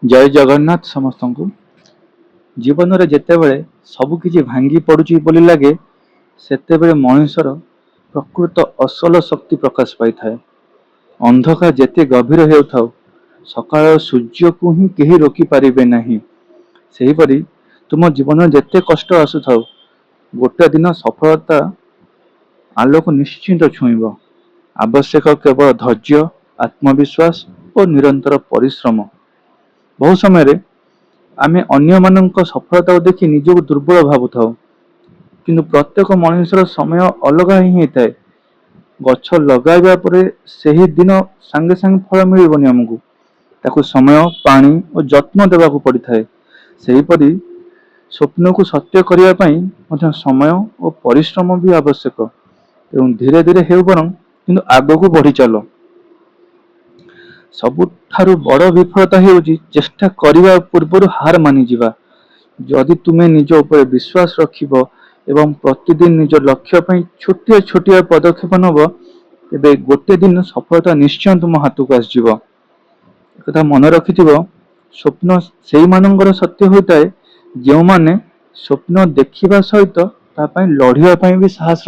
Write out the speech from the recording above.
जय जगन्नाथ समस्त को। जीवन रे जेतेबेले सब किछि भांगी पड़ुची बोली लगे सेतेबेले मनुष्यर प्रकृत असल शक्ति प्रकाश पाई थाए। अंधकार जेते गभीर हेउथाउ सकाळ सूर्य को ही केही रोकी पारिबे नहीं। सेहीपरि तुम जीवन में जेते कष्ट आसुथाउ गोटे दिन सफलता आलोक निश्चिंत छुईब। आवश्यक केवल धैर्य, आत्मविश्वास और निरंतर परिश्रम। बहु समय आमे अन्य मानक सफलता देखि निजको दुर्बल भावुथाउ किंतु प्रत्येक मनुष्यर समय अलग ही होता है। गछ लगाइबा परे सही दिन सांगे सांगे फल मिलबनी हमकु ताकू समय पानी और जत्न देबाकू पड़ी थाए। सेहीपरि स्वप्न को सत्य करिया पई मध्य समय और परिश्रम भी आवश्यक। एवं धीरे धीरे हेउ बरं किंतु आगको बढ़ी चलो। सबुठारु बड़ विफलता हेउची चेष्टा करिवा पूर्वरु हार मानि जिवा। जदि तुमे निज उपर विश्वास रखिबो एवं प्रतिदिन निज लक्ष्य पई छोटिया छोटिया पदक्षेप नब तेबे गोटे दिन सफलता निश्चय तुम हाथକୁ ଆସିଯିବ। एकथा मन रखिथिबो स्वप्न सेई मानकर सत्य होइताए जेउ माने स्वप्न देखिबा सहित ता पई लढिबा पई भी साहस